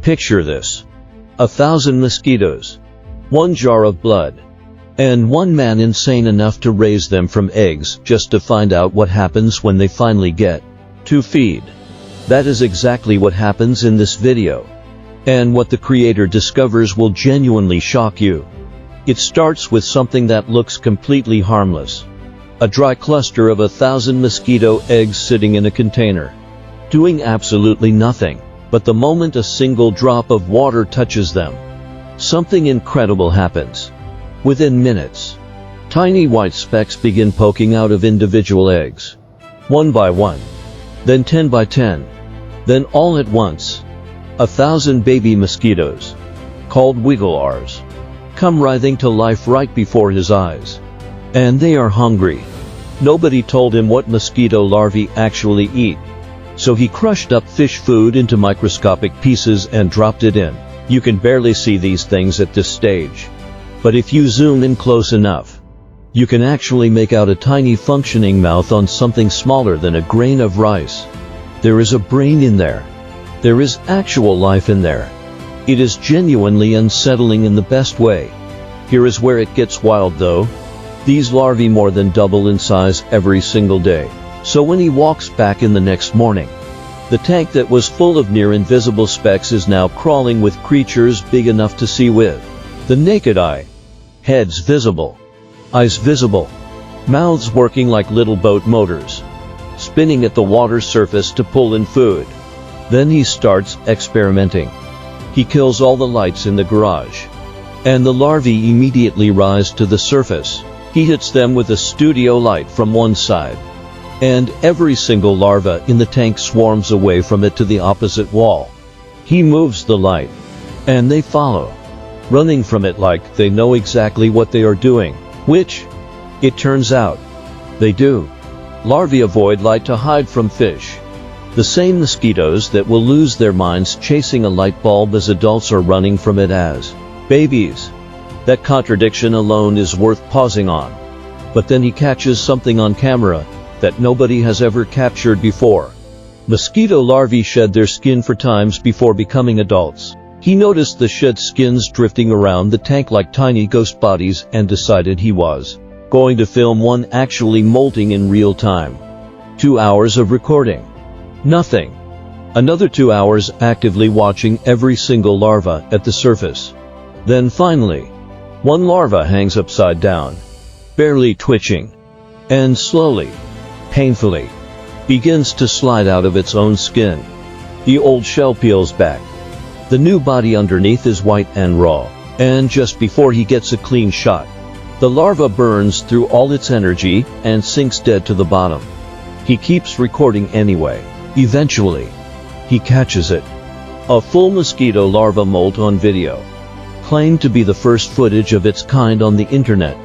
Picture this. 1,000 mosquitoes, 1 jar of blood, and one man insane enough to raise them from eggs just to find out what happens when they finally get to feed. That is exactly what happens in this video. And what the creator discovers will genuinely shock you. It starts with something that looks completely harmless. A dry cluster of 1,000 mosquito eggs sitting in a container, doing absolutely nothing. But the moment a single drop of water touches them, something incredible happens. Within minutes, tiny white specks begin poking out of individual eggs. 1 by 1, then 10 by 10, then all at once, 1,000 baby mosquitoes, called wigglers, come writhing to life right before his eyes. And they are hungry. Nobody told him what mosquito larvae actually eat. So he crushed up fish food into microscopic pieces and dropped it in. You can barely see these things at this stage. But if you zoom in close enough, you can actually make out a tiny functioning mouth on something smaller than a grain of rice. There is a brain in there. There is actual life in there. It is genuinely unsettling in the best way. Here is where it gets wild though. These larvae more than double in size every single day. So when he walks back in the next morning, the tank that was full of near invisible specks is now crawling with creatures big enough to see with the naked eye. Heads visible, eyes visible, mouths working like little boat motors, spinning at the water surface to pull in food. Then he starts experimenting. He kills all the lights in the garage, and the larvae immediately rise to the surface. He hits them with a studio light from one side, and every single larva in the tank swarms away from it to the opposite wall. He moves the light, and they follow, running from it like they know exactly what they are doing, which, it turns out, they do. Larvae avoid light to hide from fish. The same mosquitoes that will lose their minds chasing a light bulb as adults are running from it as babies. That contradiction alone is worth pausing on. But then he catches something on camera that nobody has ever captured before. Mosquito larvae shed their skin for times before becoming adults. He noticed the shed skins drifting around the tank like tiny ghost bodies and decided he was going to film one actually molting in real time. 2 hours of recording. Nothing. Another 2 hours actively watching every single larva at the surface. Then finally, one larva hangs upside down, barely twitching, and slowly, painfully, begins to slide out of its own skin. The old shell peels back. The new body underneath is white and raw, and just before he gets a clean shot, the larva burns through all its energy and sinks dead to the bottom. He keeps recording anyway. Eventually, he catches it. A full mosquito larva molt on video. Claimed to be the first footage of its kind on the internet.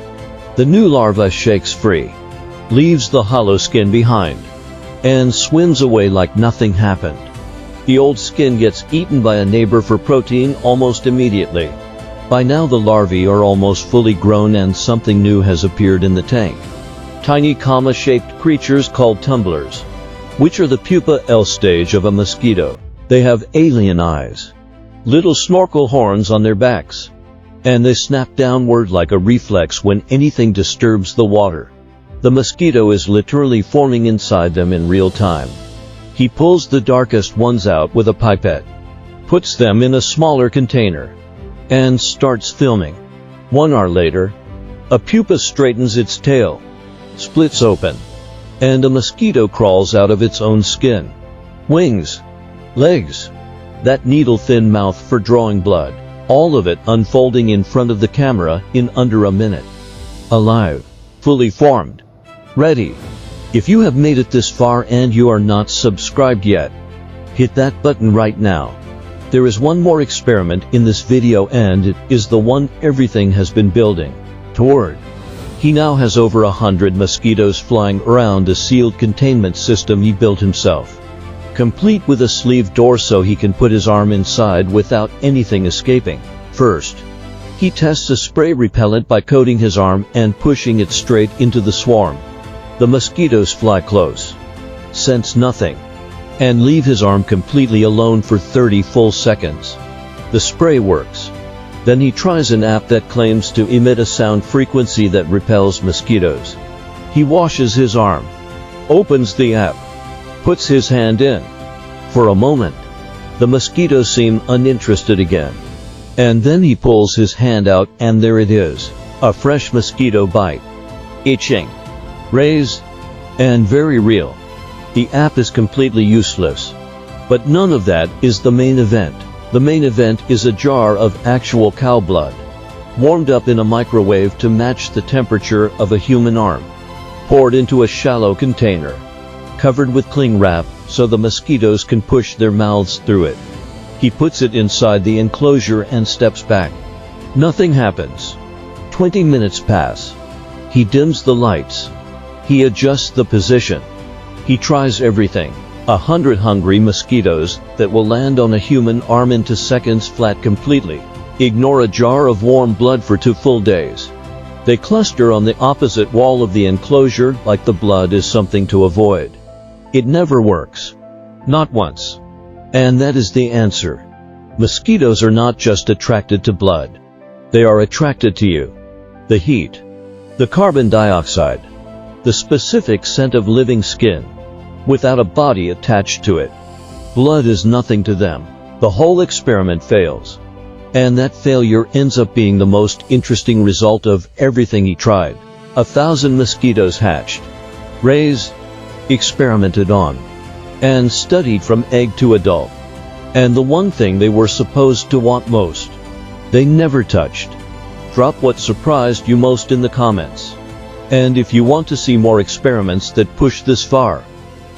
The new larva shakes free, leaves the hollow skin behind, and swims away like nothing happened. The old skin gets eaten by a neighbor for protein almost immediately. By now the larvae are almost fully grown and something new has appeared in the tank. Tiny comma-shaped creatures called tumblers, which are the pupa L stage of a mosquito. They have alien eyes, little snorkel horns on their backs, and they snap downward like a reflex when anything disturbs the water. The mosquito is literally forming inside them in real time. He pulls the darkest ones out with a pipette, puts them in a smaller container, and starts filming. 1 hour later, a pupa straightens its tail, splits open, and a mosquito crawls out of its own skin. Wings, legs, that needle-thin mouth for drawing blood, all of it unfolding in front of the camera in under a minute. Alive, fully formed, ready. If you have made it this far and you are not subscribed yet, hit that button right now. There is one more experiment in this video and it is the one everything has been building toward. He now has over 100 mosquitoes flying around a sealed containment system he built himself, complete with a sleeve door so he can put his arm inside without anything escaping. First, he tests a spray repellent by coating his arm and pushing it straight into the swarm. The mosquitoes fly close, sense nothing, and leave his arm completely alone for 30 full seconds. The spray works. Then he tries an app that claims to emit a sound frequency that repels mosquitoes. He washes his arm, opens the app, puts his hand in. For a moment, the mosquitoes seem uninterested again. And then he pulls his hand out and there it is, a fresh mosquito bite. Itching, raised, and very real. The app is completely useless. But none of that is the main event. The main event is a jar of actual cow blood, warmed up in a microwave to match the temperature of a human arm, poured into a shallow container, covered with cling wrap so the mosquitoes can push their mouths through it. He puts it inside the enclosure and steps back. Nothing happens. 20 minutes pass. He dims the lights. He adjusts the position. He tries everything. 100 hungry mosquitoes that will land on a human arm into seconds flat completely. Ignore a jar of warm blood for 2 full days. They cluster on the opposite wall of the enclosure like the blood is something to avoid. It never works. Not once. And that is the answer. Mosquitoes are not just attracted to blood. They are attracted to you. The heat. The carbon dioxide. The specific scent of living skin. Without a body attached to it. Blood is nothing to them. The whole experiment fails. And that failure ends up being the most interesting result of everything he tried. 1,000 mosquitoes hatched, raised, experimented on, and studied from egg to adult. And the one thing they were supposed to want most, they never touched. Drop what surprised you most in the comments. And if you want to see more experiments that push this far,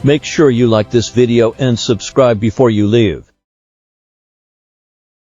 make sure you like this video and subscribe before you leave.